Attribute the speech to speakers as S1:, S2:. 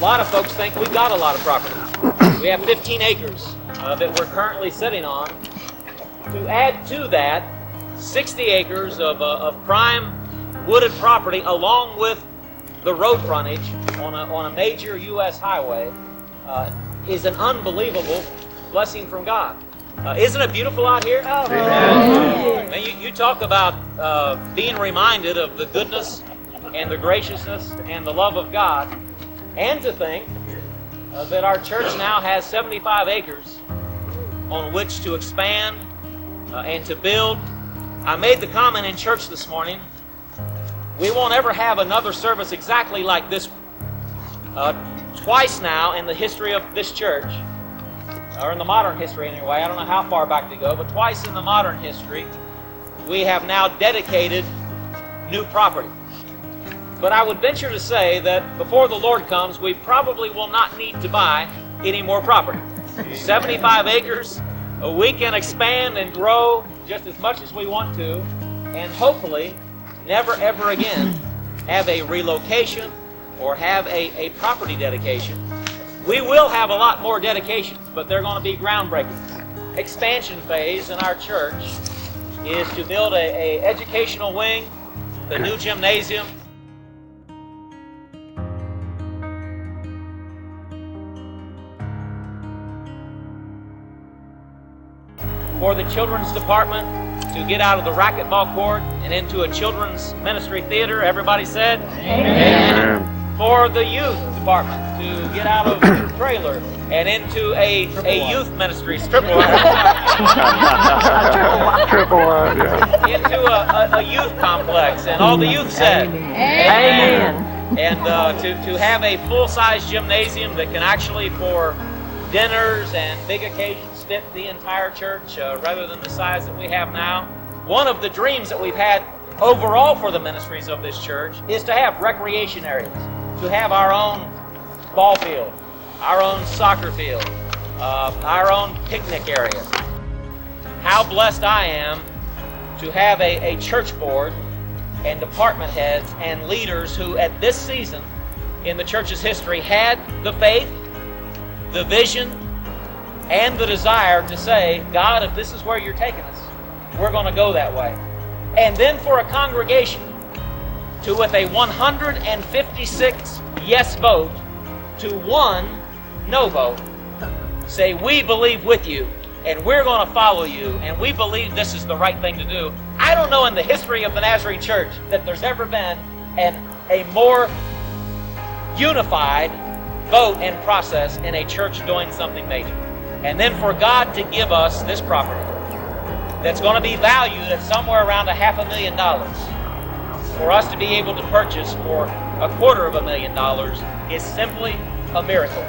S1: lot of folks think we've got a lot of property. We have 15 acres that we're currently sitting on. To add to that, 60 acres of prime wooded property along with the road frontage on a major U.S. highway is an unbelievable blessing from God. Isn't it beautiful out here? Oh, yeah. You talk about being reminded of the goodness and the graciousness and the love of God, and to think that our church now has 75 acres on which to expand and to build. I made the comment in church this morning, we won't ever have another service exactly like this one. Twice now in the history of this church, or in the modern history anyway, I don't know how far back to go, but twice in the modern history, we have now dedicated new property. But I would venture to say that before the Lord comes, we probably will not need to buy any more property. 75 acres, we can expand and grow just as much as we want to, and hopefully never ever again have a relocation or have a property dedication. We will have a lot more dedications, but they're going to be groundbreaking. Expansion phase in our church is to build a educational wing, the new gymnasium, for the children's department to get out of the racquetball court and into a children's ministry theater. Everybody said? Amen. For the youth department to get out of the trailer and into a youth ministry, triple wide, yeah. Into a youth complex, and all the youth said, Amen. And to have a full-size gymnasium that can actually, for dinners and big occasions, fit the entire church rather than the size that we have now. One of the dreams that we've had overall for the ministries of this church is to have recreation areas, to have our own ball field, our own soccer field, our own picnic area. How blessed I am to have a church board and department heads and leaders who at this season in the church's history had the faith, the vision, and the desire to say, God, if this is where you're taking us, we're going to go that way. And then for a congregation to, with a 156 yes vote to 1 no vote, say, we believe with you, and we're going to follow you, and we believe this is the right thing to do. I don't know in the history of the Nazarene Church that there's ever been a more unified vote and process in a church doing something major. And then for God to give us this property that's going to be valued at somewhere around $500,000 for us to be able to purchase for $250,000 is simply a miracle.